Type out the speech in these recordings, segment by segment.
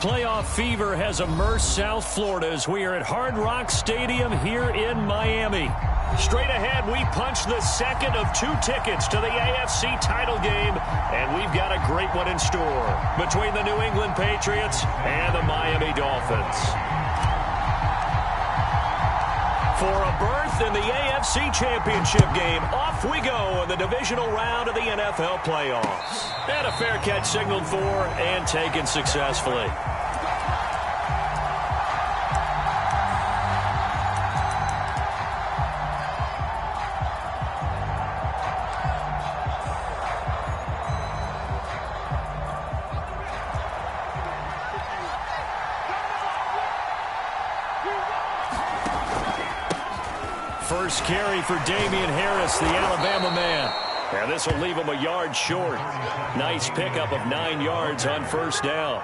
Playoff fever has immersed South Florida as we are at Hard Rock Stadium here in Miami. Straight ahead, we punch the second of 2 tickets to the AFC title game, and we've got a great one in store between the New England Patriots and the Miami Dolphins. For a berth in the AFC Championship game, off we go in the divisional round of the NFL playoffs. And a fair catch signaled for and taken successfully. First carry for Damian Harris, the Alabama man. And this will leave him a yard short. Nice pickup of 9 yards on first down.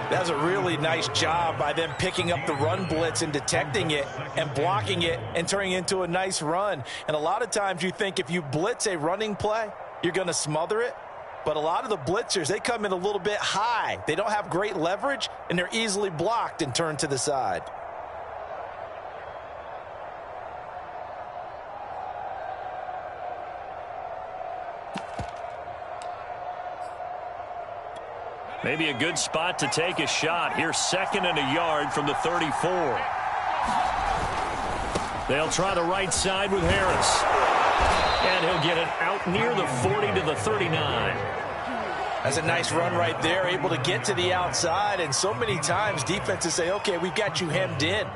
That's a really nice job by them picking up the run blitz and detecting it and blocking it and turning it into a nice run. And a lot of times you think if you blitz a running play, you're going to smother it. But a lot of the blitzers, they come in a little bit high. They don't have great leverage, and they're easily blocked and turned to the side. Maybe a good spot to take a shot. Here's 2nd and a yard from the 34. They'll try the right side with Harris. And he'll get it out near the 40 to the 39. That's a nice run right there, able to get to the outside. And so many times defenses say, okay, we've got you hemmed in.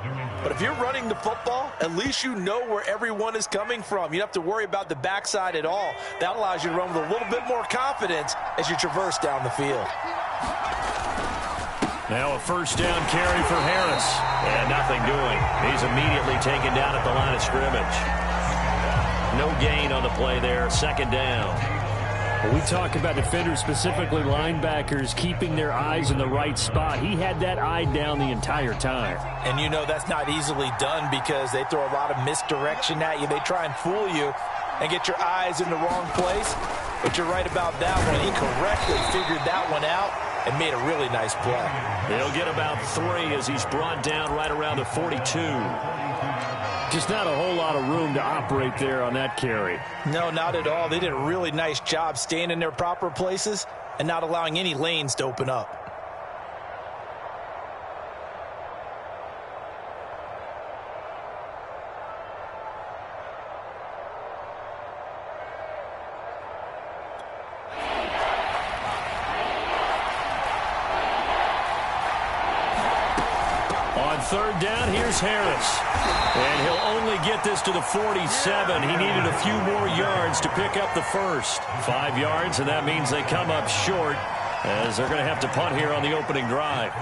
But if you're running the football, at least you know where everyone is coming from. You don't have to worry about the backside at all. That allows you to run with a little bit more confidence as you traverse down the field. Now a first down carry for Harris. And nothing doing. He's immediately taken down at the line of scrimmage. No gain on the play there. 2nd down. When we talk about defenders, specifically linebackers, keeping their eyes in the right spot. He had that eye down the entire time. And you know that's not easily done because they throw a lot of misdirection at you. They try and fool you and get your eyes in the wrong place. But you're right about that one. He correctly figured that one out and made a really nice play. He'll get about 3 as he's brought down right around the 42. Just not a whole lot of room to operate there on that carry. No, not at all. They did a really nice job staying in their proper places and not allowing any lanes to open up. On 3rd down, here's Harris. And he'll only get this to the 47. He needed a few more yards to pick up the first. 5 yards, and that means they come up short as they're going to have to punt here on the opening drive.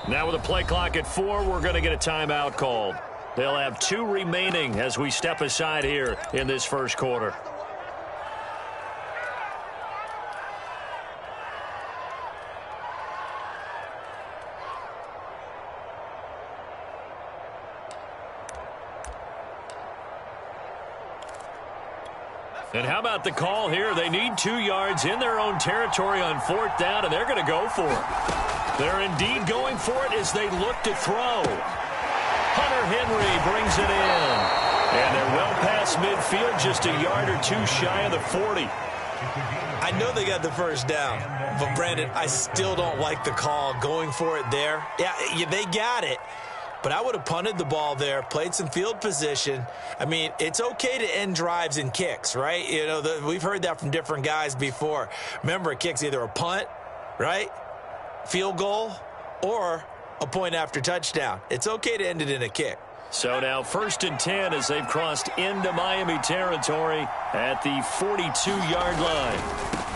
Now with a play clock at 4, we're going to get a timeout called. They'll have 2 remaining as we step aside here in this first quarter. And how about the call here? They need 2 yards in their own territory on 4th down, and they're going to go for it. They're indeed going for it as they look to throw. Hunter Henry brings it in. And they're well past midfield, just a yard or 2 shy of the 40. I know they got the first down, but Brandon, I still don't like the call going for it there. Yeah, they got it. But I would have punted the ball there, played some field position. I mean, it's okay to end drives and kicks, right? You know, we've heard that from different guys before. Remember, a kick's either a punt, right, field goal, or a point after touchdown. It's okay to end it in a kick. So now 1st and 10 as they've crossed into Miami territory at the 42-yard line.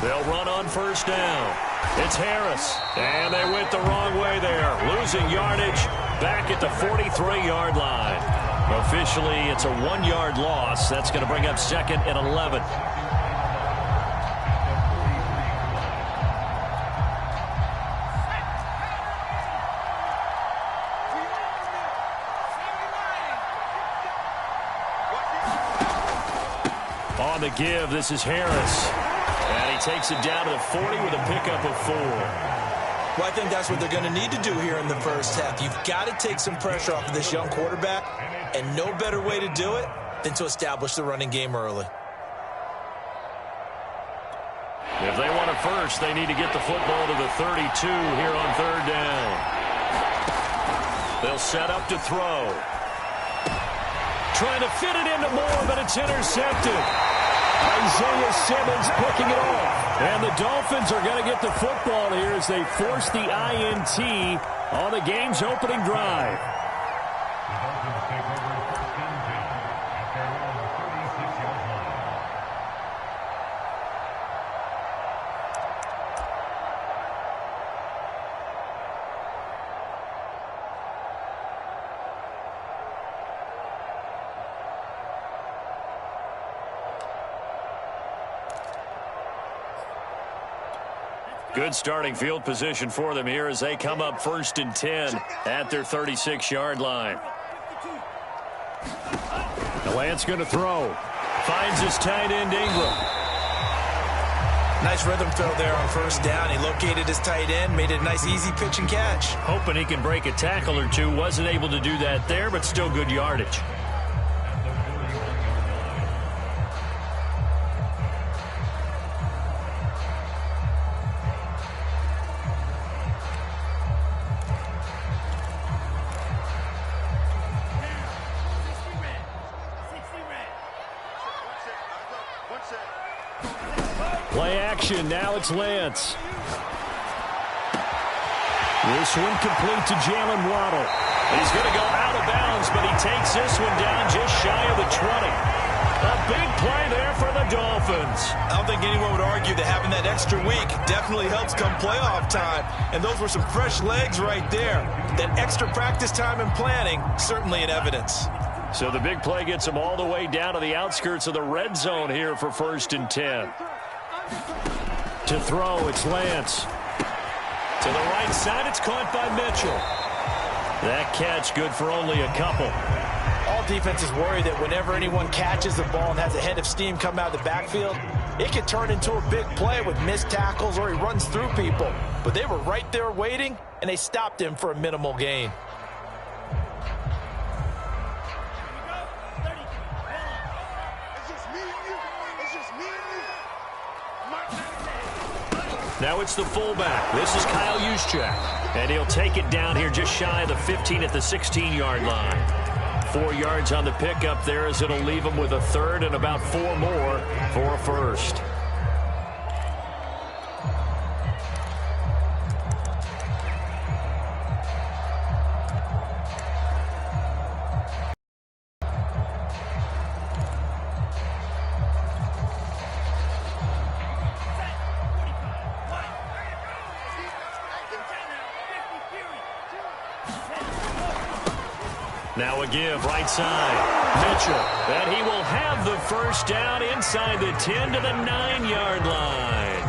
They'll run on first down. It's Harris. And they went the wrong way there. Losing yardage back at the 43-yard line. Officially, it's a 1-yard loss. That's going to bring up 2nd and 11. On the give, this is Harris. And he takes it down to the 40 with a pickup of 4. Well, I think that's what they're going to need to do here in the first half. You've got to take some pressure off of this young quarterback, and no better way to do it than to establish the running game early. If they want it first, they need to get the football to the 32 here on 3rd down. They'll set up to throw. Trying to fit it into Moore, but it's intercepted. Isaiah Simmons picking it off. And the Dolphins are going to get the football here as they force the INT on the game's opening drive. Good starting field position for them here as they come up 1st and 10 at their 36-yard line. Lance going to throw. Finds his tight end, Ingram. Nice rhythm throw there on 1st down. He located his tight end, made it a nice easy pitch and catch. Hoping he can break a tackle or two. Wasn't able to do that there, but still good yardage. Play action. Now it's Lance. This one complete to Jalen Waddle. He's going to go out of bounds, but he takes this one down just shy of the 20. A big play there for the Dolphins. I don't think anyone would argue that having that extra week definitely helps come playoff time. And those were some fresh legs right there. That extra practice time and planning, certainly in evidence. So the big play gets him all the way down to the outskirts of the red zone here for 1st and 10. To throw, it's Lance. To the right side, it's caught by Mitchell. That catch good for only a couple. All defenses worry that whenever anyone catches the ball and has a head of steam come out of the backfield, it can turn into a big play with missed tackles or he runs through people. But they were right there waiting, and they stopped him for a minimal gain. Now it's the fullback. This is Kyle Juszczyk. And he'll take it down here just shy of the 15 at the 16-yard line. 4 yards on the pickup there as it'll leave him with a 3rd and about 4 more for a 1st. Now a give, right side. Mitchell. And he will have the 1st down inside the 10 to the 9-yard line.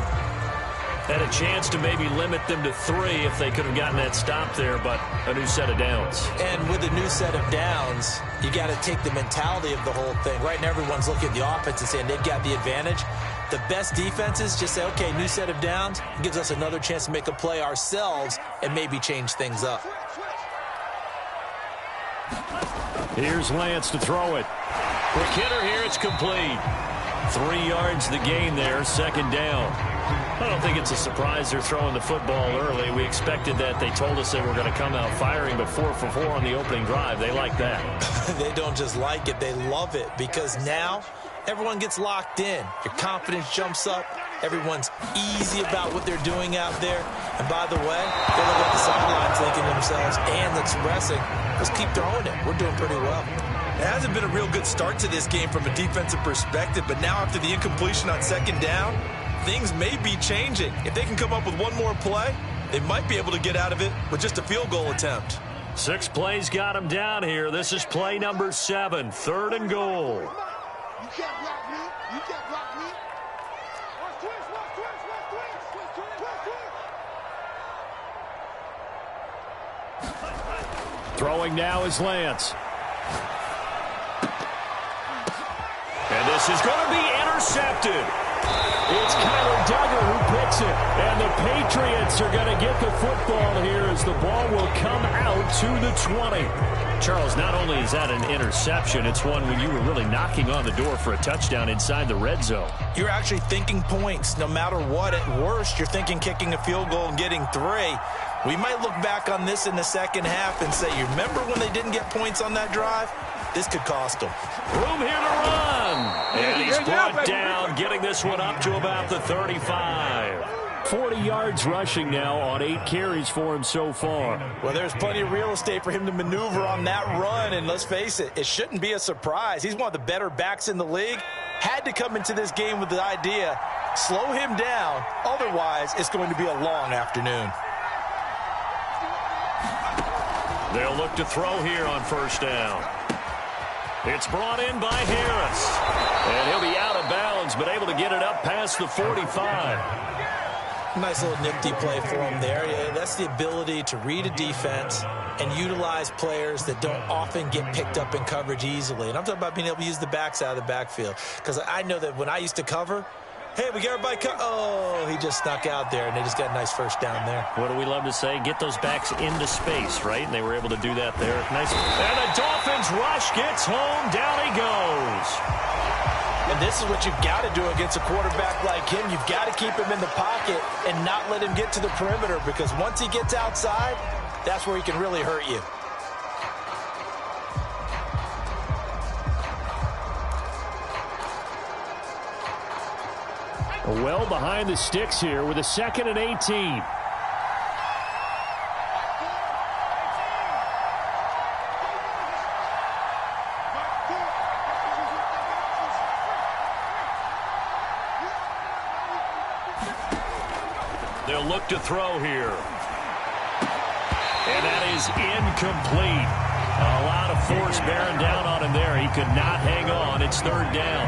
Had a chance to maybe limit them to 3 if they could have gotten that stop there, but a new set of downs. And with a new set of downs, you got to take the mentality of the whole thing. Right now everyone's looking at the offense and saying they've got the advantage. The best defenses just say, okay, new set of downs. It gives us another chance to make a play ourselves and maybe change things up. Here's Lance to throw it. For Kidder here, it's complete. 3 yards the gain there, 2nd down. I don't think it's a surprise they're throwing the football early. We expected that. They told us they were going to come out firing, but 4 for 4 on the opening drive. They like that. They don't just like it, they love it, because now everyone gets locked in. Your confidence jumps up. Everyone's easy about what they're doing out there. And by the way, they look at the sidelines thinking to themselves and expressing, let's keep throwing it. We're doing pretty well. It hasn't been a real good start to this game from a defensive perspective, but now after the incompletion on 2nd down, things may be changing. If they can come up with one more play, they might be able to get out of it with just a field goal attempt. 6 plays got him down here. This is play number 7, 3rd and goal. You can't block me. You can't block me. Watch twist. Throwing now is Lance. And this is going to be intercepted. It's Kyler Duggar who picks it. And the Patriots are going to get the football here as the ball will come out to the 20. Charles, not only is that an interception, it's one when you were really knocking on the door for a touchdown inside the red zone. You're actually thinking points. No matter what, at worst, you're thinking kicking a field goal and getting 3. We might look back on this in the second half and say, you remember when they didn't get points on that drive? This could cost them. Room here to run. And he's brought down, getting this one up to about the 35. 40 yards rushing now on 8 carries for him so far. Well, there's plenty of real estate for him to maneuver on that run, and let's face it, it shouldn't be a surprise. He's one of the better backs in the league. Had to come into this game with the idea, slow him down, otherwise it's going to be a long afternoon. They'll look to throw here on 1st down. It's brought in by Harris. And he'll be out of bounds, but able to get it up past the 45. Nice little nifty play for him there. Yeah, that's the ability to read a defense and utilize players that don't often get picked up in coverage easily. And I'm talking about being able to use the backs out of the backfield. Because I know that when I used to cover, hey, we got everybody oh, he just snuck out there, and they just got a nice 1st down there. What do we love to say? Get those backs into space, right? And they were able to do that there. Nice. And the Dolphins rush gets home. Down he goes. And this is what you've got to do against a quarterback like him. You've got to keep him in the pocket and not let him get to the perimeter, because once he gets outside, that's where he can really hurt you. Well behind the sticks here with a 2nd and 18. They'll look to throw here. And that is incomplete. A lot of force bearing down on him there. He could not hang on. It's 3rd down.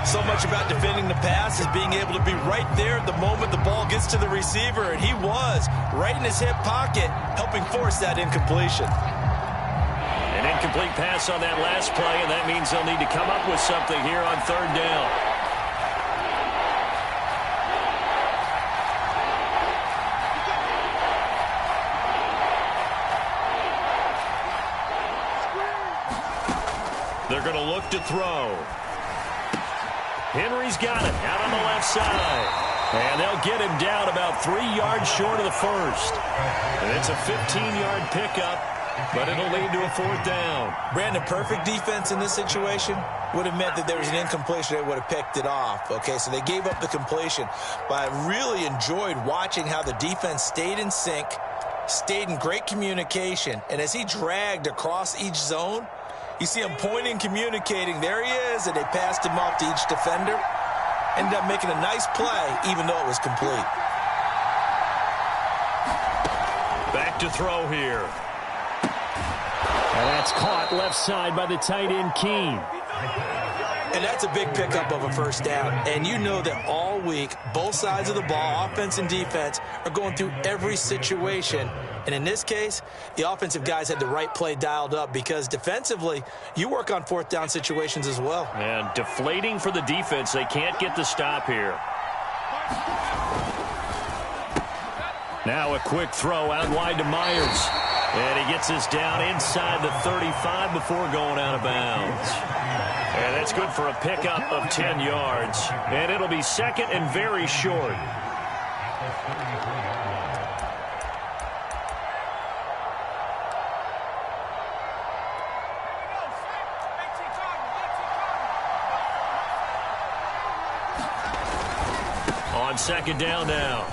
So much about defending the pass is being able to be right there at the moment the ball gets to the receiver, and he was right in his hip pocket, helping force that incompletion. An incomplete pass on that last play, and that means they'll need to come up with something here on 3rd down. They're going to look to throw. Henry's got it out on the left side. And they'll get him down about 3 yards short of the 1st. And it's a 15-yard pickup, but it'll lead to a 4th down. Brandon, perfect defense in this situation would have meant that there was an incompletion. They would have picked it off. Okay, so they gave up the completion. But I really enjoyed watching how the defense stayed in sync, stayed in great communication. And as he dragged across each zone, you see him pointing, communicating. There he is, and they passed him off to each defender. Ended up making a nice play, even though it was complete. Back to throw here. And that's caught left side by the tight end, Keene. And that's a big pickup of a 1st down. And you know that all week, both sides of the ball, offense and defense, are going through every situation. And in this case, the offensive guys had the right play dialed up, because defensively, you work on 4th down situations as well. And deflating for the defense. They can't get the stop here. Now a quick throw out wide to Myers. And he gets us down inside the 35 before going out of bounds. And that's good for a pickup of 10 yards. And it'll be 2nd and very short. On 2nd down now,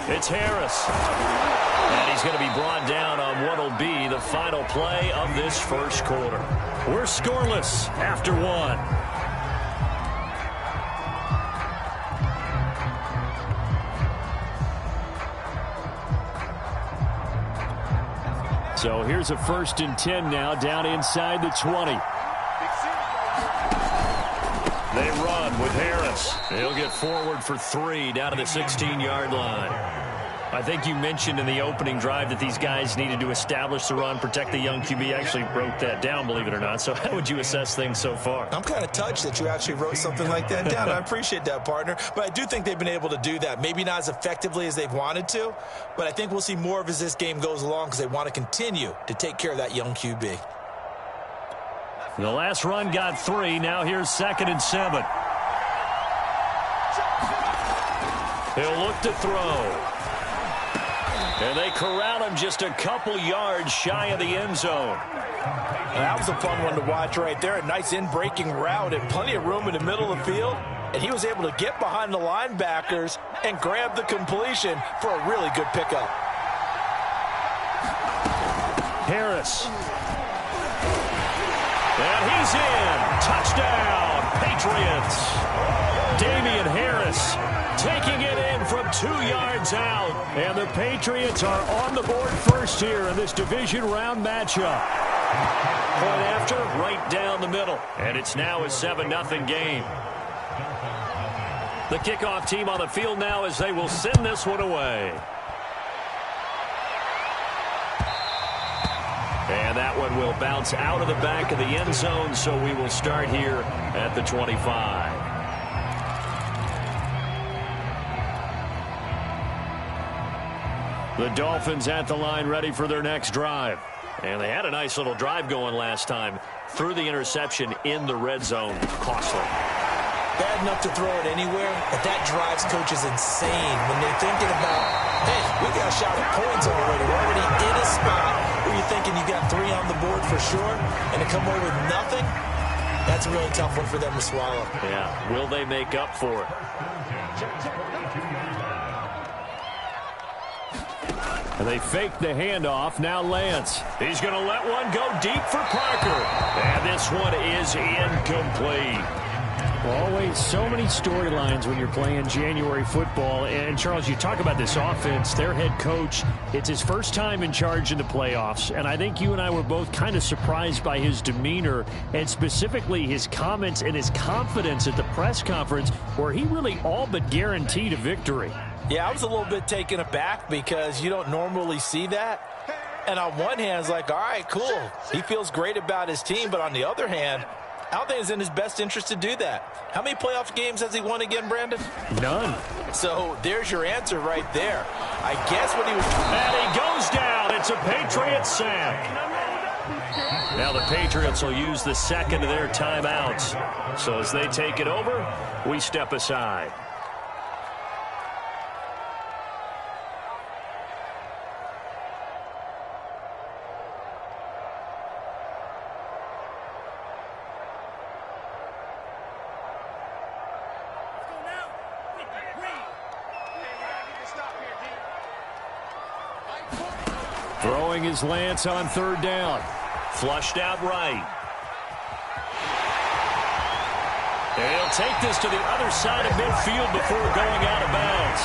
it's Harris. And he's going to be brought down on what will be the final play of this 1st quarter. We're scoreless after 1. So here's a 1st and 10 now, down inside the 20. They run with Harris. He'll get forward for 3 down to the 16-yard line. I think you mentioned in the opening drive that these guys needed to establish the run, protect the young QB. Actually wrote that down, believe it or not. So how would you assess things so far? I'm kind of touched that you actually wrote something like that down. I appreciate that, partner. But I do think they've been able to do that. Maybe not as effectively as they've wanted to, but I think we'll see more of as this game goes along because they want to continue to take care of that young QB. The last run got 3. Now here's 2nd and 7. He'll look to throw. And they corral him just a couple yards shy of the end zone. That was a fun one to watch right there. A nice in-breaking route and plenty of room in the middle of the field. And he was able to get behind the linebackers and grab the completion for a really good pickup. Harris. And he's in. Touchdown, Patriots. Damian Harris taking it in from 2 yards out. And the Patriots are on the board first here in this division round matchup. Point after, right down the middle. And it's now a 7-0 game. The kickoff team on the field now as they will send this one away. And that one will bounce out of the back of the end zone, so we will start here at the 25. The Dolphins at the line ready for their next drive. And they had a nice little drive going last time. Threw the interception in the red zone. Costly. Bad enough to throw it anywhere, but that drives coaches insane when they're thinking about, hey, we got a shot at points already. We're already in a spot where you're thinking you got 3 on the board for sure, and to come away with nothing, that's a really tough one for them to swallow. Yeah, will they make up for it? And they fake the handoff. Now Lance. He's going to let one go deep for Parker. And this one is incomplete. Always so many storylines when you're playing January football. And, Charles, you talk about this offense, their head coach, it's his first time in charge in the playoffs. And I think you and I were both kind of surprised by his demeanor and specifically his comments and his confidence at the press conference where he really all but guaranteed a victory. Yeah, I was a little bit taken aback because you don't normally see that. And on one hand, it's like, all right, cool. He feels great about his team. But on the other hand, I don't think it's in his best interest to do that. How many playoff games has he won again, Brandon? None. So there's your answer right there. I guess what he was... And he goes down. It's a Patriots sack. Now the Patriots will use the second of their timeouts. So as they take it over, we step aside. Throwing his Lance on 3rd down. Flushed out right. And he'll take this to the other side of midfield before going out of bounds.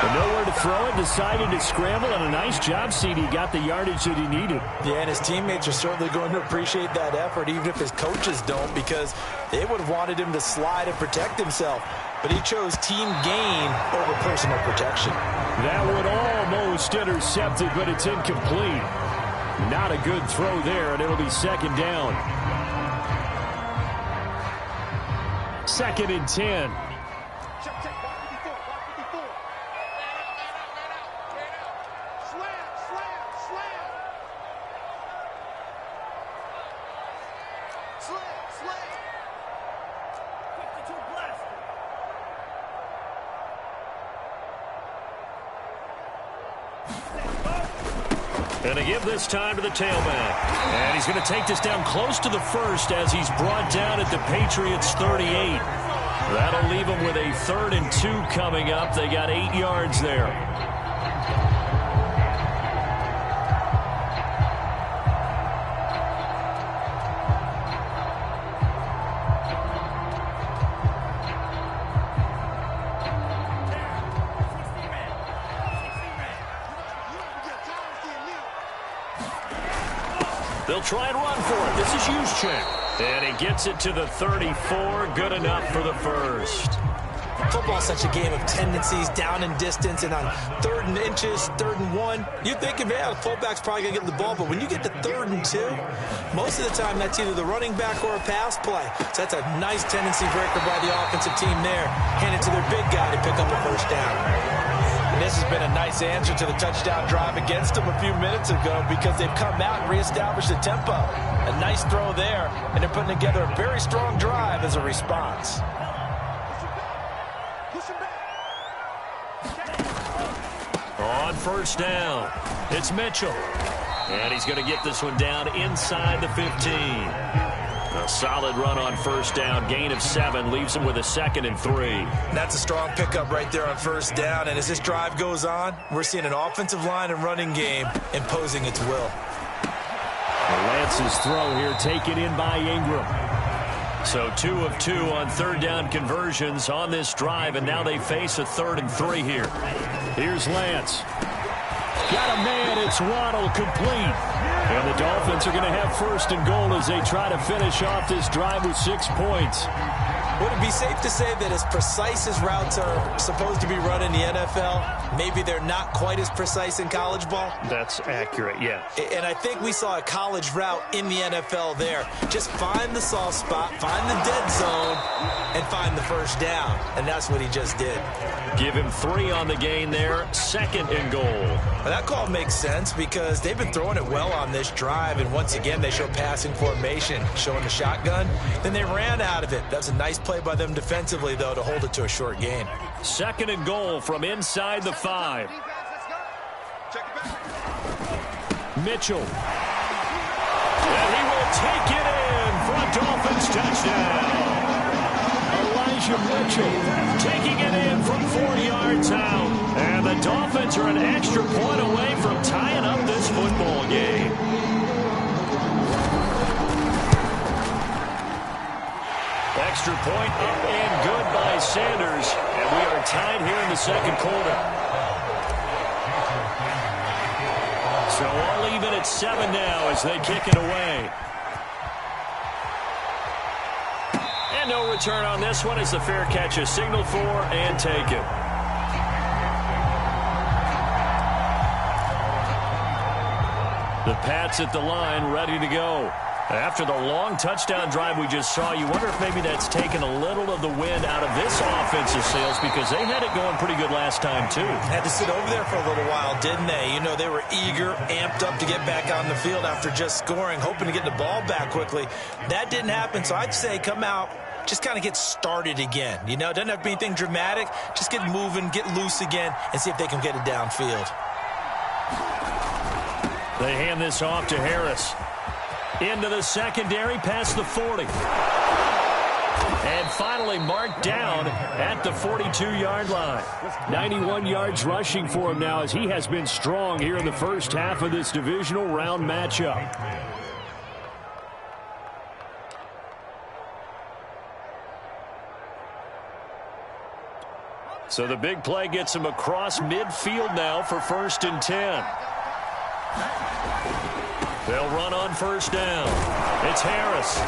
And nowhere to throw it, decided to scramble, and a nice job, CD. Got the yardage that he needed. Yeah, and his teammates are certainly going to appreciate that effort, even if his coaches don't, because they would have wanted him to slide and protect himself. But he chose team gain over personal protection. That one almost intercepted, but it's incomplete. Not a good throw there, and it'll be 2nd down. 2nd and 10. And they give this time to the tailback. And he's going to take this down close to the 1st as he's brought down at the Patriots 38. That'll leave them with a 3rd and 2 coming up. They got 8 yards there. He'll try and run for it. This is Juszczyk. And he gets it to the 34. Good enough for the first. Football's such a game of tendencies, down and distance, and on 3rd and inches, 3rd and 1, you're thinking, man, the fullback's probably going to get the ball. But when you get to 3rd and 2, most of the time that's either the running back or a pass play. So that's a nice tendency breaker by the offensive team there. Hand it to their big guy to pick up a first down. And this has been a nice answer to the touchdown drive against them a few minutes ago because they've come out and reestablished the tempo. A nice throw there, and they're putting together a very strong drive as a response. On first down, it's Mitchell. And he's going to get this one down inside the 15. A solid run on first down. Gain of 7 leaves him with a 2nd and 3. That's a strong pickup right there on first down. And as this drive goes on, we're seeing an offensive line and running game imposing its will. Lance's throw here taken in by Ingram. So 2 of 2 on 3rd down conversions on this drive, and now they face a 3rd and 3 here. Here's Lance. Got a man, it's Waddle, complete. And the Dolphins are going to have 1st and goal as they try to finish off this drive with 6 points. Would it be safe to say that as precise as routes are supposed to be run in the NFL, maybe they're not quite as precise in college ball? That's accurate, yeah. And I think we saw a college route in the NFL there. Just find the soft spot, find the dead zone, and find the first down. And that's what he just did. Give him 3 on the gain there, 2nd and goal. Well, that call makes sense because they've been throwing it well on this drive, and once again they show passing formation, showing the shotgun. Then they ran out of it. That's a nice play by them defensively, though, to hold it to a short gain. 2nd and goal from inside the 5. Mitchell. And he will take it in for a Dolphins touchdown. Elijah Mitchell taking it in from 4 yards out. And the Dolphins are an extra point away from tying up this football game. Extra point up and good by Sanders. And we are tied here in the 2nd quarter. So all even at 7 now as they kick it away. And no return on this one as the fair catch is signaled for and taken. The Pats at the line ready to go. After the long touchdown drive we just saw, you wonder if maybe that's taken a little of the wind out of this offensive sails because they had it going pretty good last time, too. Had to sit over there for a little while, didn't they? You know, they were eager, amped up to get back on the field after just scoring, hoping to get the ball back quickly. That didn't happen, so I'd say come out, just kind of get started again. You know, it doesn't have to be anything dramatic. Just get moving, get loose again, and see if they can get it downfield. They hand this off to Harris. Into the secondary, past the 40. And finally marked down at the 42-yard line. 91 yards rushing for him now as he has been strong here in the first half of this divisional round matchup. So the big play gets him across midfield now for 1st and 10. They'll run on first down. It's Harris.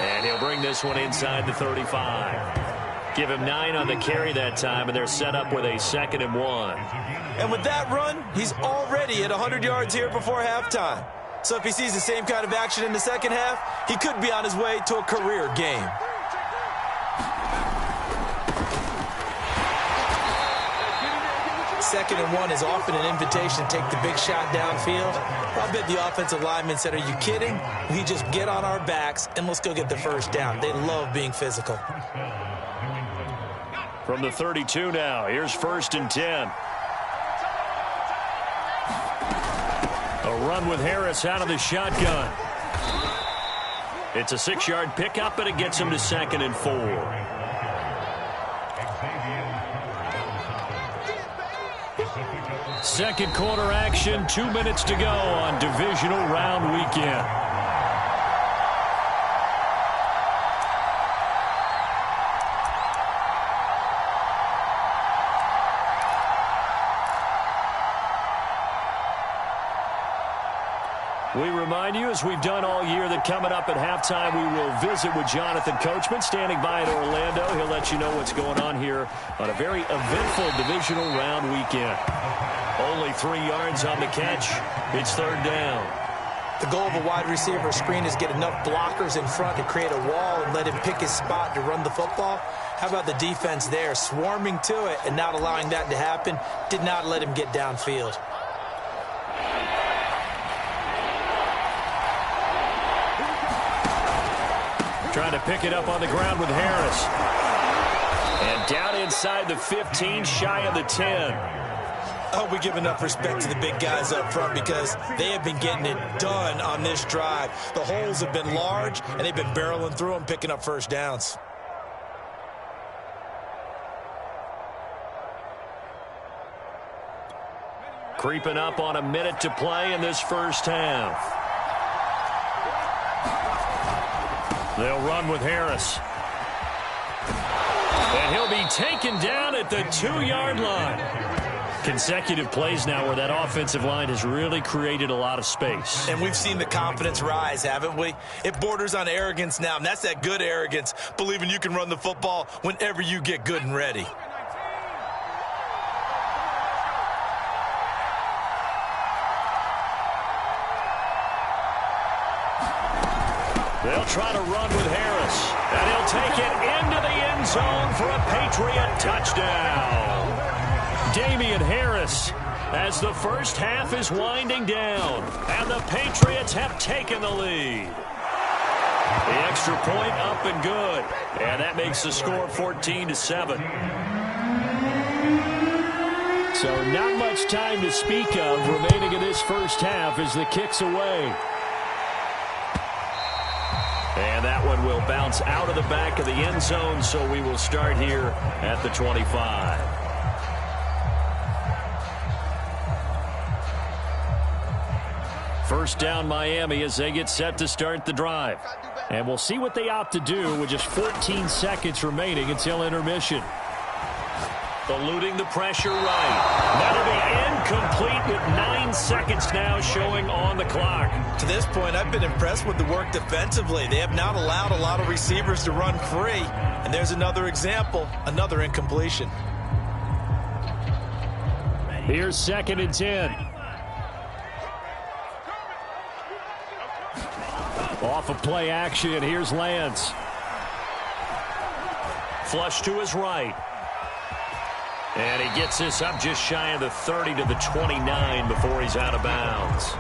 And he'll bring this one inside the 35. Give him 9 on the carry that time, and they're set up with a 2nd and 1. And with that run, he's already at 100 yards here before halftime. So if he sees the same kind of action in the second half, he could be on his way to a career game. Second and 1 is often an invitation to take the big shot downfield. I bet the offensive lineman said, are you kidding? We just get on our backs and let's go get the first down. They love being physical. From the 32 now, here's 1st and 10. A run with Harris out of the shotgun. It's a 6-yard pickup, and it gets him to 2nd and 4. Second quarter action, 2 minutes to go on divisional round weekend. We remind you, as we've done all year, that coming up at halftime, we will visit with Jonathan Coachman, standing by in Orlando. He'll let you know what's going on here on a very eventful divisional round weekend. Only 3 yards on the catch. It's third down. The goal of a wide receiver screen is get enough blockers in front to create a wall and let him pick his spot to run the football. How about the defense there, swarming to it and not allowing that to happen? Did not let him get downfield. Trying to pick it up on the ground with Harris. And down inside the 15, shy of the 10. Oh, we give enough respect to the big guys up front because they have been getting it done on this drive. The holes have been large, and they've been barreling through them, picking up first downs. Creeping up on a minute to play in this first half. They'll run with Harris. And he'll be taken down at the 2-yard line. Consecutive plays now where that offensive line has really created a lot of space. And we've seen the confidence rise, haven't we? It borders on arrogance now, and that's that good arrogance, believing you can run the football whenever you get good and ready. They'll try to run with Harris, and he'll take it into the end zone for a Patriot touchdown. Damian Harris, as the first half is winding down, and the Patriots have taken the lead. The extra point up and good, and that makes the score 14-7. So not much time to speak of remaining in this first half as the kick's away. And that one will bounce out of the back of the end zone, so we will start here at the 25. First down Miami as they get set to start the drive. And we'll see what they opt to do with just 14 seconds remaining until intermission. Eluding the pressure right. That'll be incomplete with 9 seconds now showing on the clock. To this point, I've been impressed with the work defensively. They have not allowed a lot of receivers to run free. And there's another example, another incompletion. Here's 2nd and 10. Off of play action, here's Lance. Flush to his right. And he gets this up just shy of the 30 to the 29 before he's out of bounds.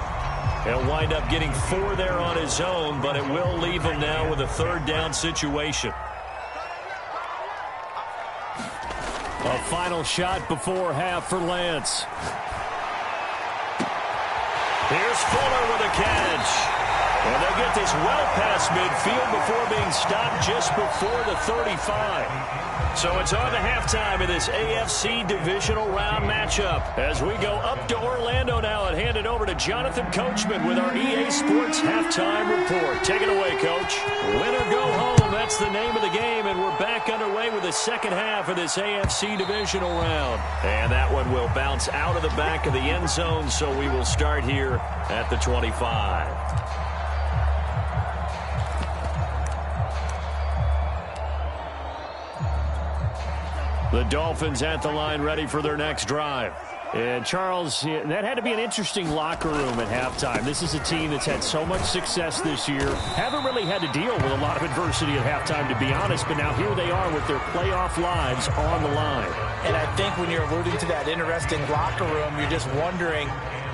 He'll wind up getting 4 there on his own, but it will leave him now with a 3rd down situation. A final shot before half for Lance. Here's Fuller with a catch. And they'll get this well past midfield before being stopped just before the 35. So it's on to halftime in this AFC divisional round matchup as we go up to Orlando now and hand it over to Jonathan Coachman with our EA Sports halftime report. Take it away, Coach. Win or go home, that's the name of the game, and we're back underway with the second half of this AFC divisional round. And that one will bounce out of the back of the end zone, so we will start here at the 25. The Dolphins at the line ready for their next drive. And, Charles, that had to be an interesting locker room at halftime. This is a team that's had so much success this year. Haven't really had to deal with a lot of adversity at halftime, to be honest. But now here they are with their playoff lives on the line. And I think when you're alluding to that interesting locker room, you're just wondering,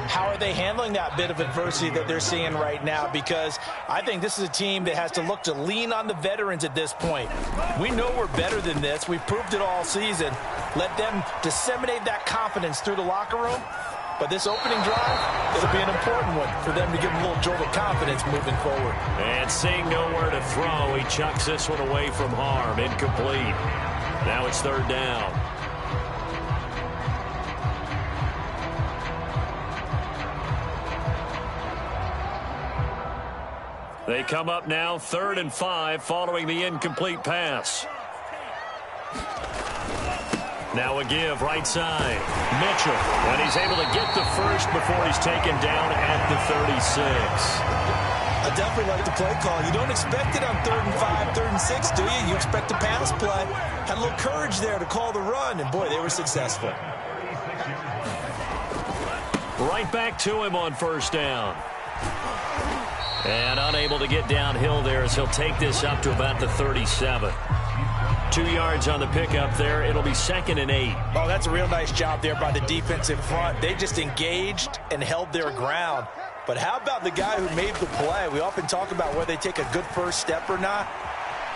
how are they handling that bit of adversity that they're seeing right now? Because I think this is a team that has to look to lean on the veterans at this point. We know we're better than this. We've proved it all season. Let them disseminate that confidence through the locker room. But this opening drive, it'll be an important one for them to give them a little jolt of confidence moving forward. And seeing nowhere to throw, he chucks this one away from harm. Incomplete. Now it's 3rd down. They come up now 3rd and 5 following the incomplete pass. Now a give right side. Mitchell. And he's able to get the first before he's taken down at the 36. I definitely like the play call. You don't expect it on 3rd and 5, 3rd and 6, do you? You expect a pass play. Had a little courage there to call the run, and boy, they were successful. Right back to him on first down. And unable to get downhill there as he'll take this up to about the 37. 2 yards on the pickup there. It'll be 2nd and 8. Oh, that's a real nice job there by the defense in front. They just engaged and held their ground. But how about the guy who made the play? We often talk about whether they take a good first step or not.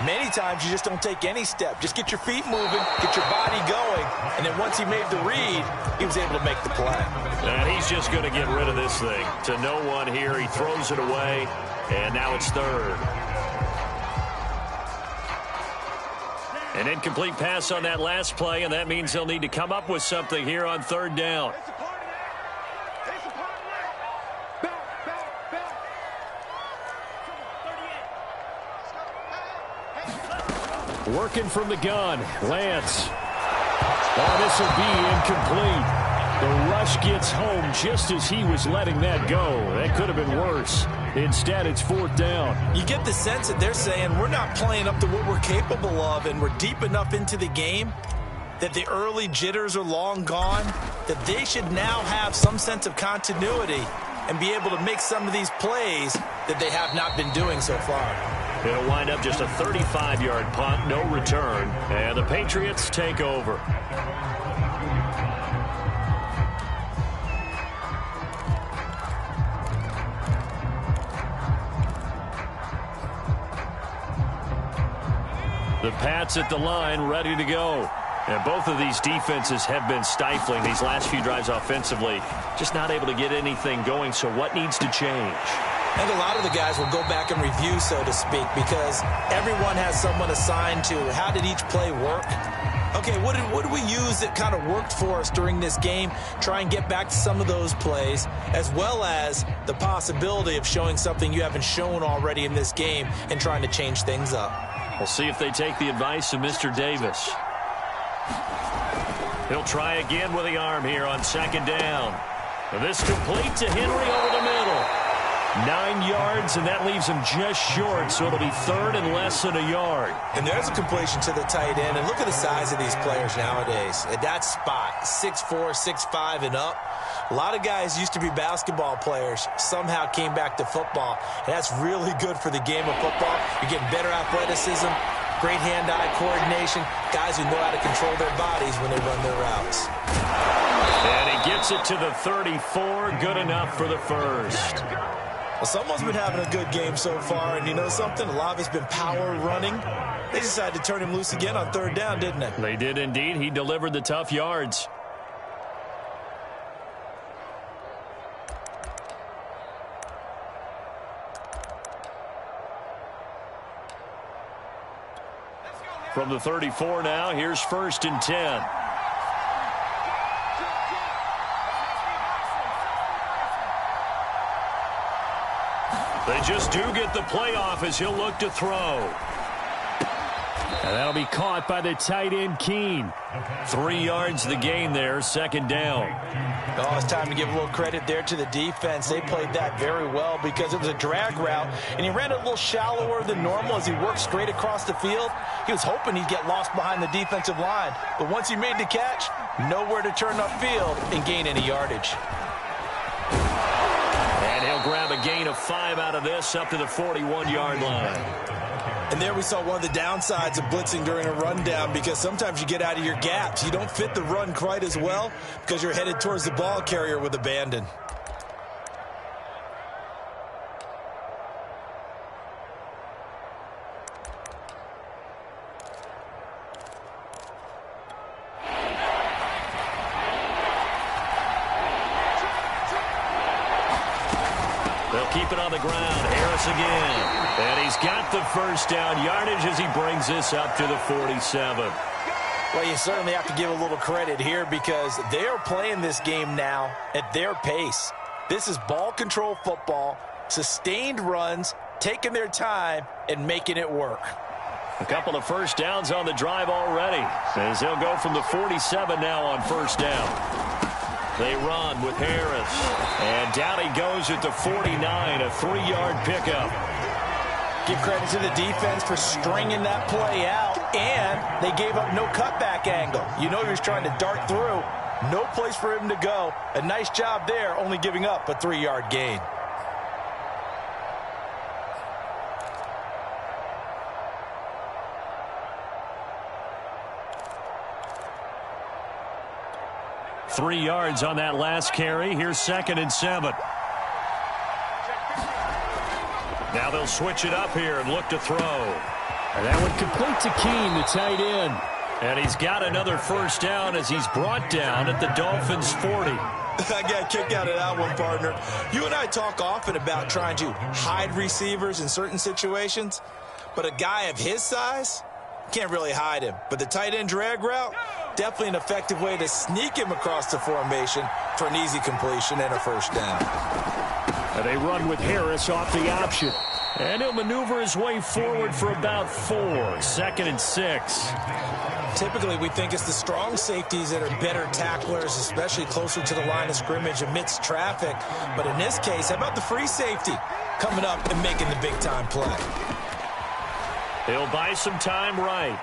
Many times you just don't take any step. Just get your feet moving, get your body going, and then once he made the read, he was able to make the play. And he's just going to get rid of this thing. To no one here. He throws it away, and now it's 3rd. An incomplete pass on that last play, and that means they'll need to come up with something here on 3rd down. Working from the gun, Lance. Oh, this will be incomplete. The rush gets home just as he was letting that go. That could have been worse. Instead, it's 4th down. You get the sense that they're saying we're not playing up to what we're capable of, and we're deep enough into the game that the early jitters are long gone, that they should now have some sense of continuity and be able to make some of these plays that they have not been doing so far. It'll wind up just a 35-yard punt, no return, and the Patriots take over. The Pats at the line, ready to go. And both of these defenses have been stifling these last few drives offensively. Just not able to get anything going, so what needs to change? I think a lot of the guys will go back and review, so to speak, because everyone has someone assigned to how did each play work. Okay, what did we use that kind of worked for us during this game? Try and get back to some of those plays, as well as the possibility of showing something you haven't shown already in this game and trying to change things up. We'll see if they take the advice of Mr. Davis. He'll try again with the arm here on 2nd down. This complete to Henry over the middle. 9 yards, and that leaves him just short, so it'll be 3rd and less than a yard. And there's a completion to the tight end, and look at the size of these players nowadays. At that spot, 6'4", 6'5", and up. A lot of guys used to be basketball players, somehow came back to football, and that's really good for the game of football. You're getting better athleticism, great hand-eye coordination, guys who know how to control their bodies when they run their routes. And he gets it to the 34, good enough for the first. Well, someone's been having a good game so far, and you know something? A lot of it's been power running. They decided to turn him loose again on 3rd down, didn't they? They did indeed. He delivered the tough yards. From the 34 now, here's 1st and 10. They just do get the playoff as he'll look to throw. And that'll be caught by the tight end, Keene. 3 yards the gain there, 2nd down. Oh, it's time to give a little credit there to the defense. They played that very well because it was a drag route, and he ran it a little shallower than normal as he worked straight across the field. He was hoping he'd get lost behind the defensive line, but once he made the catch, nowhere to turn upfield and gain any yardage. And he'll grab a gain of 5 out of this up to the 41-yard line. And there we saw one of the downsides of blitzing during a rundown, because sometimes you get out of your gaps. You don't fit the run quite as well because you're headed towards the ball carrier with abandon. They'll keep it on the ground. Harris again. And he's got the first down yardage as he brings this up to the 47. Well, you certainly have to give a little credit here because they are playing this game now at their pace. This is ball control football, sustained runs, taking their time, and making it work. A couple of first downs on the drive already, as he'll go from the 47 now on first down. They run with Harris, and down he goes at the 49, a 3-yard pickup. Give credit to the defense for stringing that play out, and they gave up no cutback angle. You know he was trying to dart through. No place for him to go. A nice job there, only giving up a 3-yard gain. Three yards on that last carry. Here's 2nd and 7. Now they'll switch it up here and look to throw. And that one complete to Keene, the tight end. And he's got another first down as he's brought down at the Dolphins' 40. I got kicked out of that one, partner. You and I talk often about trying to hide receivers in certain situations, but a guy of his size can't really hide him. But the tight end drag route, definitely an effective way to sneak him across the formation for an easy completion and a first down. And they run with Harris off the option. And he'll maneuver his way forward for about 4. 2nd and 6. Typically, we think it's the strong safeties that are better tacklers, especially closer to the line of scrimmage amidst traffic. But in this case, how about the free safety coming up and making the big-time play? He'll buy some time right.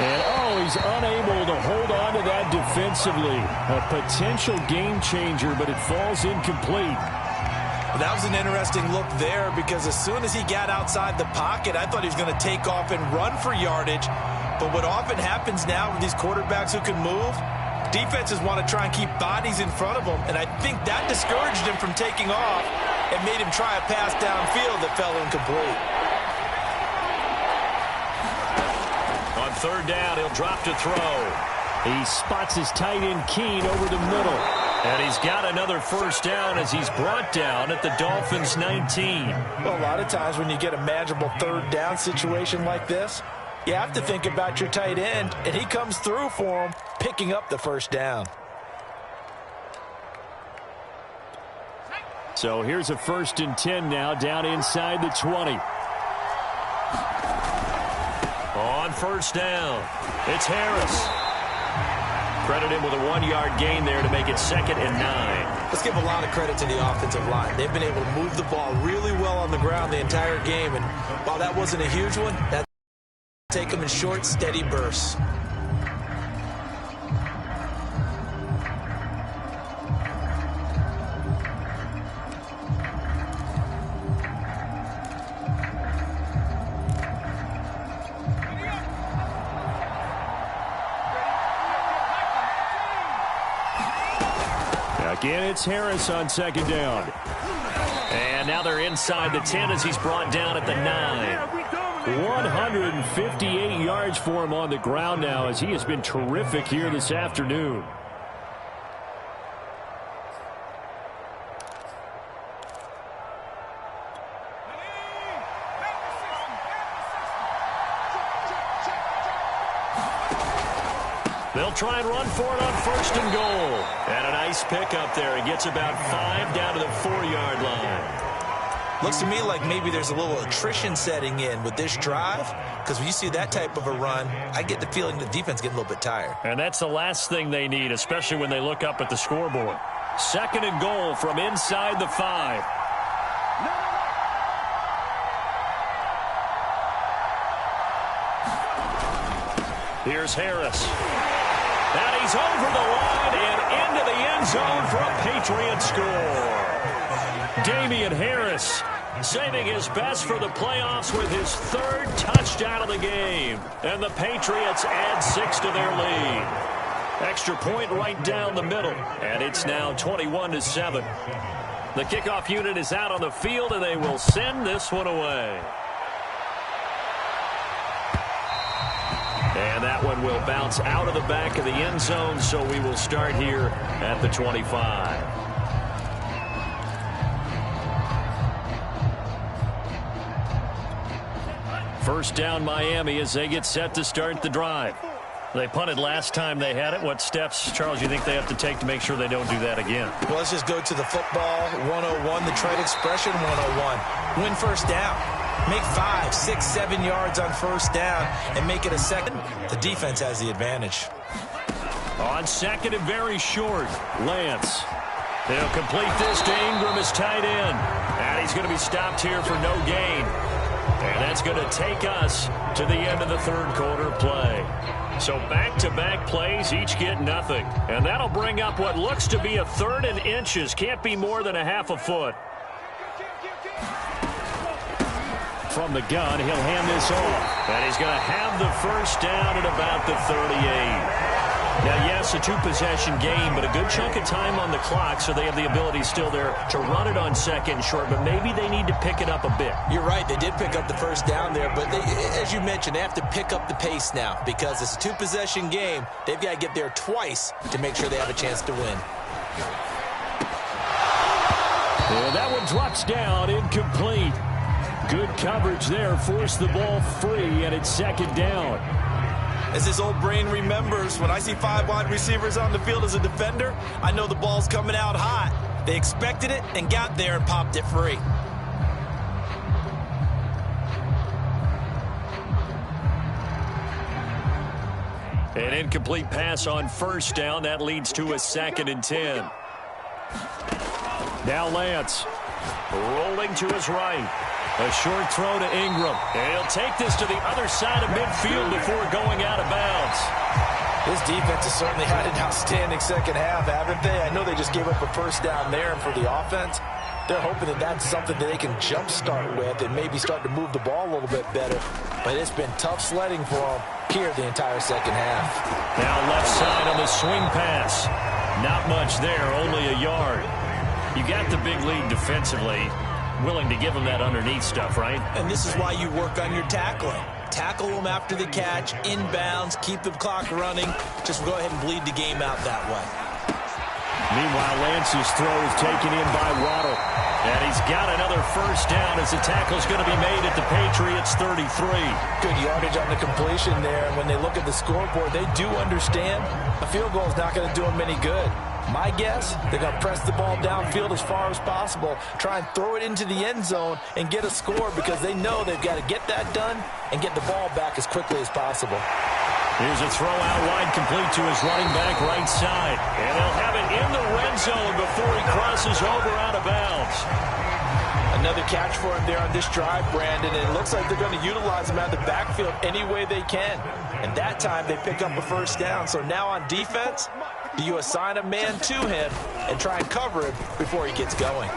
And, he's unable to hold on to that defensively. A potential game changer, but it falls incomplete. That was an interesting look there because as soon as he got outside the pocket, I thought he was going to take off and run for yardage. But what often happens now with these quarterbacks who can move, defenses want to try and keep bodies in front of them, and I think that discouraged him from taking off and made him try a pass downfield that fell incomplete. On 3rd down, he'll drop to throw. He spots his tight end Keene over the middle. And he's got another first down as he's brought down at the Dolphins' 19. Well, a lot of times when you get a manageable 3rd down situation like this, you have to think about your tight end, and he comes through for him, picking up the first down. So here's a 1st and 10 now, down inside the 20. On first down, it's Harris. Credit him with a 1-yard gain there to make it 2nd and 9. Let's give a lot of credit to the offensive line. They've been able to move the ball really well on the ground the entire game, and while that wasn't a huge one, that's take them in short, steady bursts. Again, it's Harris on 2nd down. And now they're inside the 10 as he's brought down at the 9. 158 yards for him on the ground now as he has been terrific here this afternoon. They'll try and run for it on 1st and goal. And a nice pickup there. He gets about 5 down to the 4-yard line. Looks to me like maybe there's a little attrition setting in with this drive, because when you see that type of a run, I get the feeling the defense getting a little bit tired. And that's the last thing they need, especially when they look up at the scoreboard. 2nd and goal from inside the 5. Here's Harris. And he's over the line and into the end zone for a Patriot score. Damian Harris saving his best for the playoffs with his 3rd touchdown of the game. And the Patriots add 6 to their lead. Extra point right down the middle. And it's now 21-7. The kickoff unit is out on the field, and they will send this one away. And that one will bounce out of the back of the end zone, so we will start here at the 25. First down Miami as they get set to start the drive. They punted last time they had it. What steps, Charles, you think they have to take to make sure they don't do that again? Well, let's just go to the football 101, the trade expression 101. Win first down. Make 5, 6, 7 yards on first down and make it a second. The defense has the advantage. On second and very short, Lance. They'll complete this to Ingram as tight end. And he's going to be stopped here for no gain. And that's going to take us to the end of the third quarter play. So back-to-back plays, each get nothing. And that'll bring up what looks to be a 3rd and inches. Can't be more than a half a foot. From the gun, he'll hand this off. And he's going to have the first down at about the 38. Now, yes, a 2-possession game, but a good chunk of time on the clock, so they have the ability still there to run it on second and short, but maybe they need to pick it up a bit. You're right. They did pick up the first down there, but as you mentioned, they have to pick up the pace now because it's a 2-possession game. They've got to get there twice to make sure they have a chance to win. And that one drops down, incomplete. Good coverage there, forced the ball free, and it's second down. As this old brain remembers, when I see 5 wide receivers on the field as a defender, I know the ball's coming out hot. They expected it and got there and popped it free. An incomplete pass on first down. That leads to a 2nd and 10. Now Lance rolling to his right. A short throw to Ingram. And he'll take this to the other side of midfield before going out of bounds. This defense has certainly had an outstanding second half, haven't they? I know they just gave up a first down there, and for the offense, they're hoping that that's something that they can jumpstart with and maybe start to move the ball a little bit better. But it's been tough sledding for them here the entire second half. Now left side on the swing pass. Not much there, only a yard. You got the big lead defensively. Willing to give them that underneath stuff, right? And this is why you work on your tackling. Tackle them after the catch, inbounds, keep the clock running. Just go ahead and bleed the game out that way. Meanwhile, Lance's throw is taken in by Waddle. And he's got another first down as the tackle's going to be made at the Patriots' 33. Good yardage on the completion there. And when they look at the scoreboard, they do understand a field goal is not going to do them any good. My guess, they're going to press the ball downfield as far as possible, try and throw it into the end zone and get a score because they know they've got to get that done and get the ball back as quickly as possible. Here's a throw out wide complete to his running back right side. And they'll have it in the red zone before he crosses over out of bounds. Another catch for him there on this drive, Brandon, and it looks like they're going to utilize him out of the backfield any way they can. And that time they pick up a first down. So now on defense, do you assign a man to him and try and cover him before he gets going?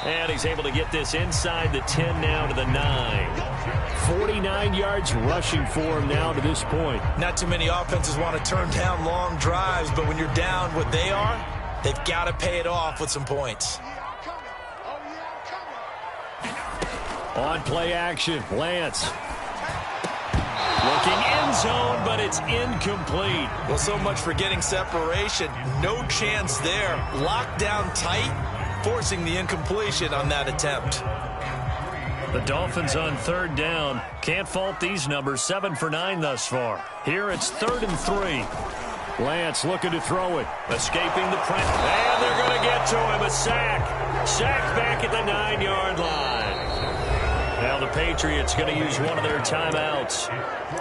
And he's able to get this inside the 10 now to the 9. 49 yards rushing for him now to this point. Not too many offenses want to turn down long drives, but when you're down what they are, they've got to pay it off with some points. On play action, Lance. Looking end zone, but it's incomplete. Well, so much for getting separation. No chance there. Locked down tight, forcing the incompletion on that attempt. The Dolphins on 3rd down. Can't fault these numbers. 7 for 9 thus far. Here it's 3rd and 3. Lance looking to throw it. Escaping the press. And they're going to get to him. A sack. Sack back at the 9-yard line. Now the Patriots going to use one of their timeouts.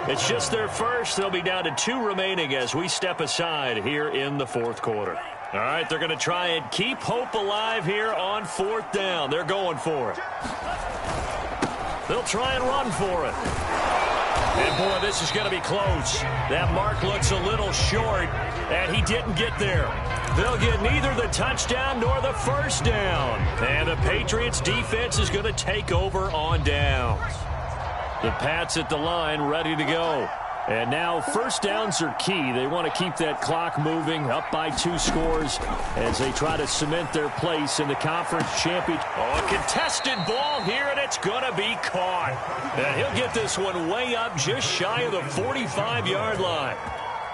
It's just their first. They'll be down to 2 remaining as we step aside here in the 4th quarter. All right, they're going to try and keep hope alive here on 4th down. They're going for it. They'll try and run for it. And, boy, this is going to be close. That mark looks a little short, and he didn't get there. They'll get neither the touchdown nor the first down. And the Patriots defense is going to take over on downs. The Pats at the line ready to go. And now first downs are key. They want to keep that clock moving up by 2 scores as they try to cement their place in the conference championship. Oh, a contested ball here, and it's going to be caught. And he'll get this one way up just shy of the 45-yard line.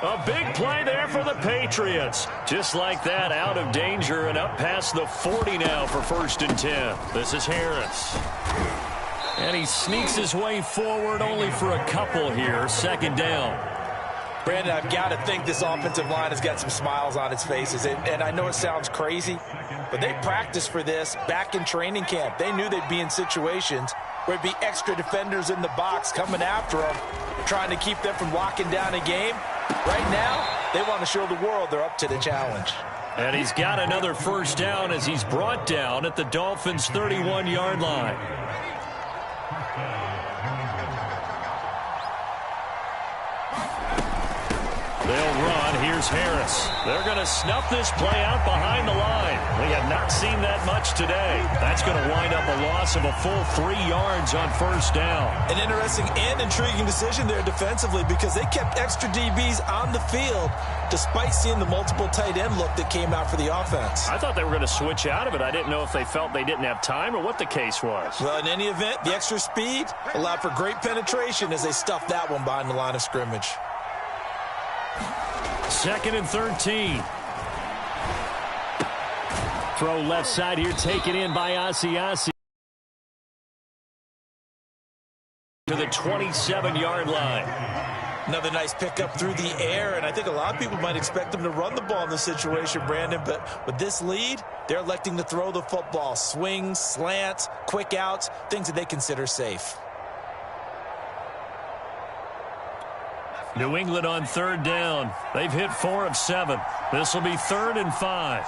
A big play there for the Patriots. Just like that, out of danger and up past the 40 now for 1st and 10. This is Harris. And he sneaks his way forward only for a couple here. 2nd down. Brandon, I've got to think this offensive line has got some smiles on its faces. And I know it sounds crazy, but they practiced for this back in training camp. They knew they'd be in situations where there'd be extra defenders in the box coming after them, trying to keep them from locking down a game. Right now, they want to show the world they're up to the challenge. And he's got another first down as he's brought down at the Dolphins' 31-yard line. They'll run. Here's Harris. They're going to snuff this play out behind the line. We have not seen that much today. That's going to wind up a loss of a full 3 yards on first down. An interesting and intriguing decision there defensively because they kept extra DBs on the field despite seeing the multiple tight end look that came out for the offense. I thought they were going to switch out of it. I didn't know if they felt they didn't have time or what the case was. Well, in any event, the extra speed allowed for great penetration as they stuffed that one behind the line of scrimmage. 2nd and 13. Throw left side here, taken in by Asiasi. To the 27-yard line. Another nice pickup through the air, and I think a lot of people might expect them to run the ball in this situation, Brandon, but with this lead, they're electing to throw the football. Swings, slants, quick outs, things that they consider safe. New England on 3rd down. They've hit 4 of 7. This will be 3rd and 5.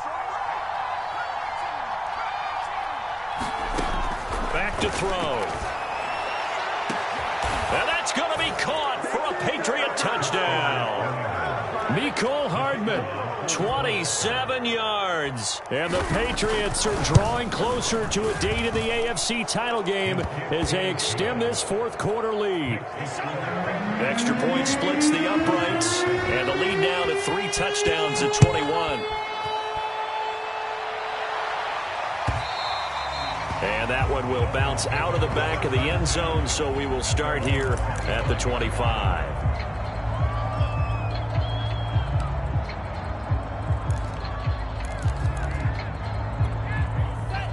Back to throw. And that's going to be caught for a Patriot touchdown. Mecole Hardman, 27 yards. And the Patriots are drawing closer to a date in the AFC title game as they extend this 4th quarter lead. Extra point splits the uprights, and the lead now to 3 touchdowns at 21. And that one will bounce out of the back of the end zone, so we will start here at the 25.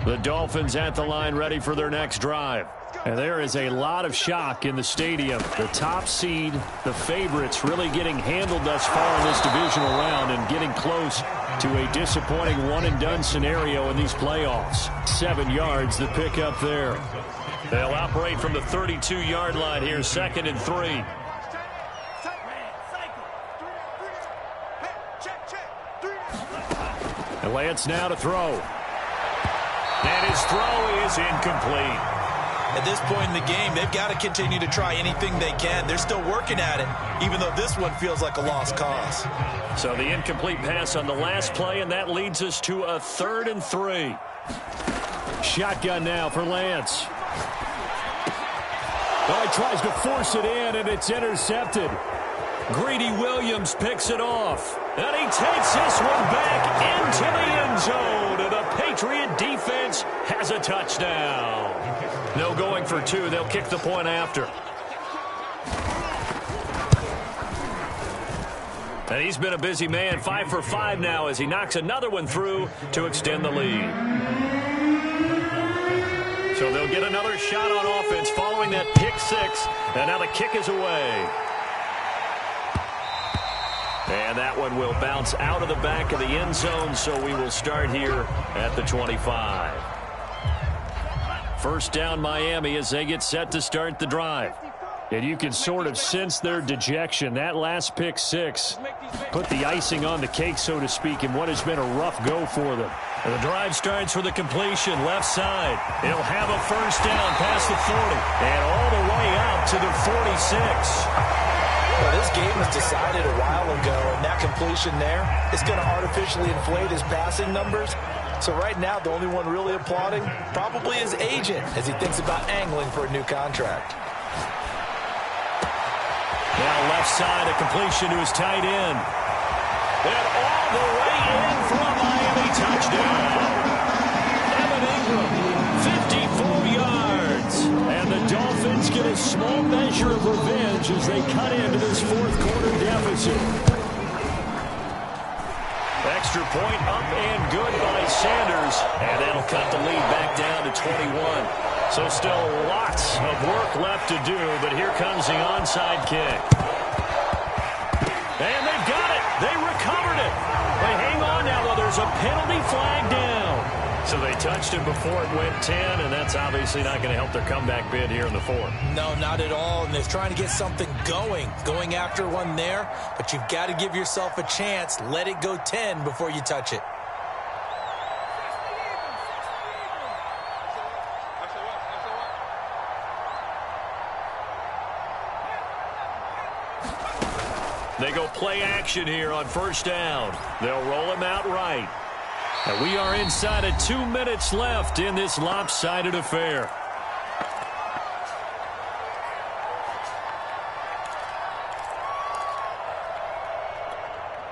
The Dolphins at the line ready for their next drive. And there is a lot of shock in the stadium. The top seed, the favorites, really getting handled thus far in this divisional round and getting close to a disappointing one-and-done scenario in these playoffs. 7 yards, the pickup there. They'll operate from the 32-yard line here, 2nd and 3. And Lance now to throw. And his throw is incomplete. At this point in the game, they've got to continue to try anything they can. They're still working at it, even though this one feels like a lost cause. So the incomplete pass on the last play, and that leads us to a 3rd and 3. Shotgun now for Lance. Oh, he tries to force it in, and it's intercepted. Greedy Williams picks it off. And he takes this one back into the end zone. And the Patriot defense has a touchdown. No going for 2. They'll kick the point after. And he's been a busy man. 5 for 5 now as he knocks another one through to extend the lead. So they'll get another shot on offense following that pick 6. And now the kick is away. And that one will bounce out of the back of the end zone, so we will start here at the 25. First down Miami as they get set to start the drive. And you can sort of sense their dejection. That last pick 6 put the icing on the cake, so to speak, in what has been a rough go for them. And the drive starts with a completion left side. He'll have a first down past the 40 and all the way out to the 46. Well, this game was decided a while ago, and that completion there is going to artificially inflate his passing numbers. So right now, the only one really applauding probably his agent as he thinks about angling for a new contract. Now left side, a completion to his tight end. And all the way in for a Miami touchdown. Evan Ingram, 54 yards. And the Dolphins get a small measure of revenge as they cut into this 4th quarter deficit. Extra point up and good by Sanders. And that'll cut the lead back down to 21. So still lots of work left to do, but here comes the onside kick. And they've got it. They recovered it. They hang on now, though. There's a penalty flag down. So they touched him before it went 10, and that's obviously not going to help their comeback bid here in the fourth. No, not at all, and they're trying to get something going after one there, but you've got to give yourself a chance. Let it go 10 before you touch it. They go play action here on first down. They'll roll him out right. And we are inside of 2 minutes left in this lopsided affair.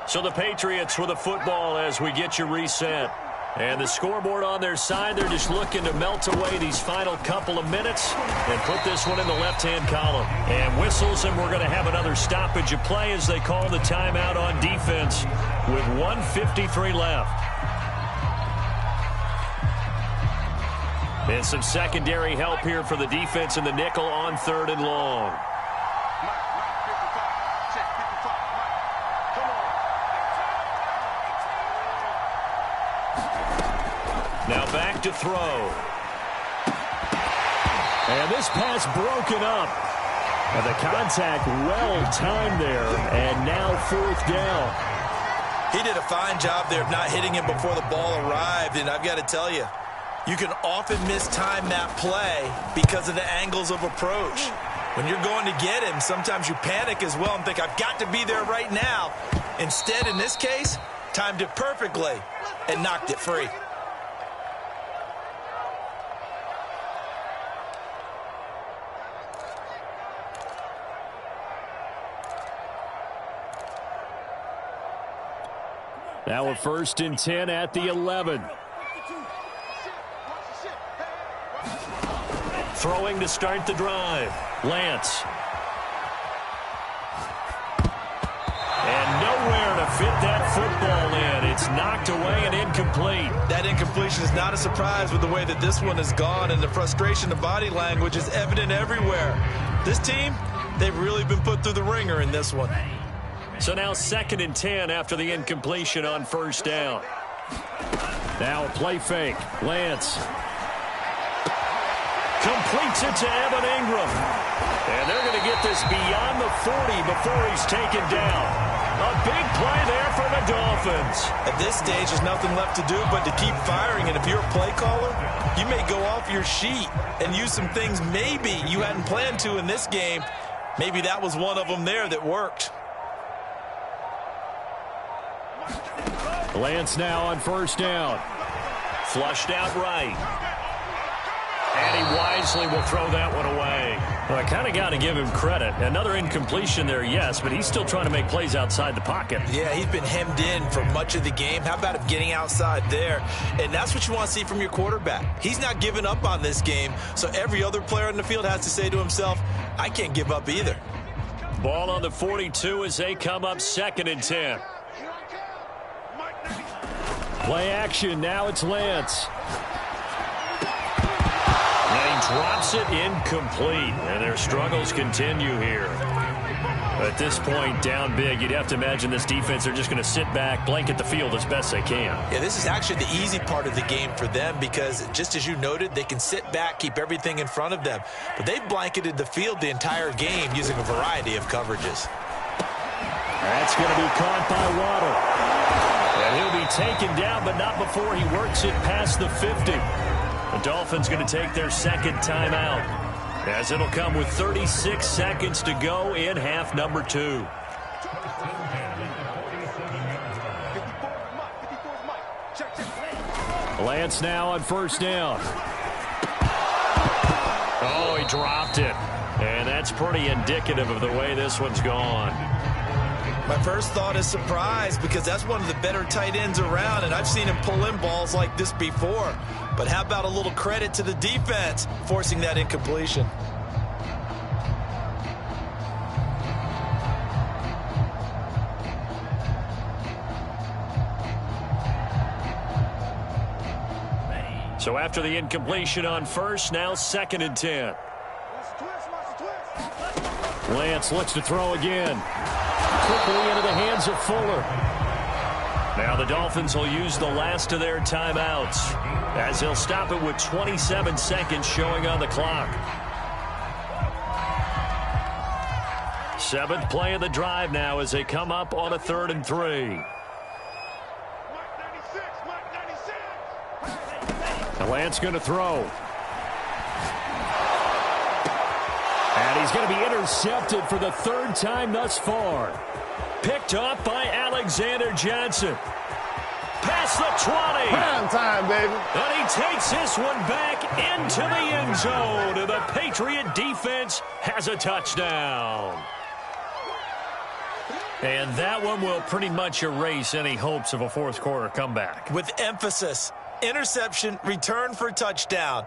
So the Patriots with the football as we get you reset. And the scoreboard on their side, they're just looking to melt away these final couple of minutes and put this one in the left-hand column. And whistles, and we're going to have another stoppage of play as they call the timeout on defense with 1:53 left. And some secondary help here for the defense in the nickel on 3rd and long. Now back to throw. And this pass broken up. And the contact well timed there. And now 4th down. He did a fine job there of not hitting him before the ball arrived, and I've got to tell you, you can often mistime that play because of the angles of approach. When you're going to get him, sometimes you panic as well and think, I've got to be there right now. Instead, in this case, timed it perfectly and knocked it free. Now a 1st and 10 at the 11. Throwing to start the drive. Lance. And nowhere to fit that football in. It's knocked away and incomplete. That incompletion is not a surprise with the way that this one has gone, and the frustration of body language is evident everywhere. This team, they've really been put through the ringer in this one. So now 2nd and 10 after the incompletion on 1st down. Now a play fake. Lance. Completes it to Evan Ingram. And they're going to get this beyond the 40 before he's taken down. A big play there for the Dolphins. At this stage, there's nothing left to do but to keep firing. And if you're a play caller, you may go off your sheet and use some things maybe you hadn't planned to in this game. Maybe that was one of them there that worked. Lance now on 1st down. Flushed out right. And he wisely will throw that one away. Well, I kind of got to give him credit. Another incompletion there, yes, but he's still trying to make plays outside the pocket. Yeah, he's been hemmed in for much of the game. How about him getting outside there? And that's what you want to see from your quarterback. He's not giving up on this game, so every other player in the field has to say to himself, I can't give up either. Ball on the 42 as they come up 2nd and 10. Play action. Now it's Lance. And he drops it incomplete. And their struggles continue here. At this point, down big, you'd have to imagine this defense, they're just going to sit back, blanket the field as best they can. Yeah, this is actually the easy part of the game for them because, just as you noted, they can sit back, keep everything in front of them. But they've blanketed the field the entire game using a variety of coverages. That's going to be caught by Waddle. And he'll be taken down, but not before he works it past the 50. The Dolphins going to take their 2nd timeout, as it'll come with 36 seconds to go in half number 2. Lance now on 1st down. Oh, he dropped it. And that's pretty indicative of the way this one's gone. My first thought is surprise because that's one of the better tight ends around, and I've seen him pull in balls like this before. But how about a little credit to the defense forcing that incompletion? So after the incompletion on 1st, now 2nd and 10. Lance looks to throw again. Quickly into the hands of Fuller. Now the Dolphins will use the last of their timeouts as they'll stop it with 27 seconds showing on the clock. 7th play of the drive now as they come up on a 3rd and 3. Lance going to throw. And he's going to be intercepted for the 3rd time thus far. Picked off by Alexander Johnson. Past the 20. Prime time, baby. And he takes this one back into the end zone. And the Patriot defense has a touchdown. And that one will pretty much erase any hopes of a 4th quarter comeback. With emphasis, interception, return for touchdown.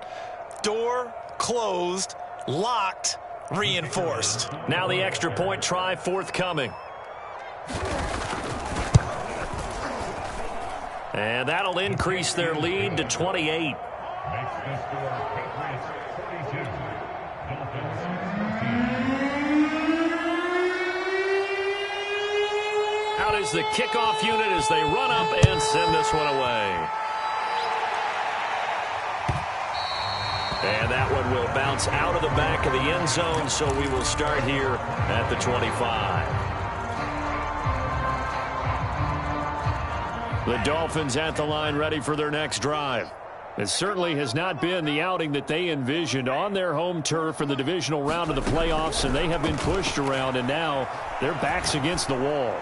Door closed, locked, reinforced. Now the extra point try forthcoming. And that'll increase their lead to 28. Out is the kickoff unit as they run up and send this one away. And that one will bounce out of the back of the end zone, so we will start here at the 25. The Dolphins at the line ready for their next drive. It certainly has not been the outing that they envisioned on their home turf in the divisional round of the playoffs, and they have been pushed around, and now their backs against the wall.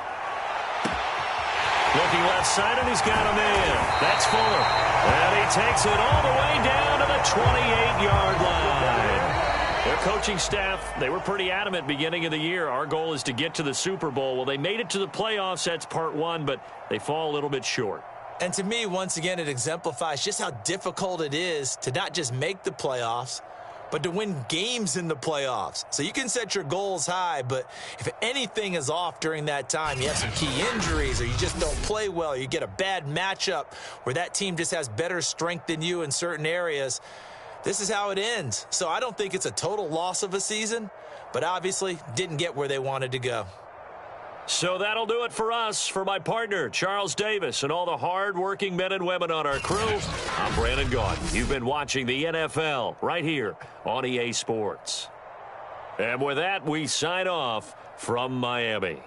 Looking left side, and he's got him in. That's Fuller. And he takes it all the way down to the 28-yard line. Their coaching staff, they were pretty adamant beginning of the year. Our goal is to get to the Super Bowl. Well, they made it to the playoffs. That's part one, but they fall a little bit short. And to me, once again, it exemplifies just how difficult it is to not just make the playoffs, but to win games in the playoffs. So you can set your goals high, but if anything is off during that time, you have some key injuries or you just don't play well, or you get a bad matchup where that team just has better strength than you in certain areas, this is how it ends. So I don't think it's a total loss of a season, but obviously didn't get where they wanted to go. So that'll do it for us. For my partner, Charles Davis, and all the hard-working men and women on our crew, I'm Brandon Gaudin. You've been watching the NFL right here on EA Sports. And with that, we sign off from Miami.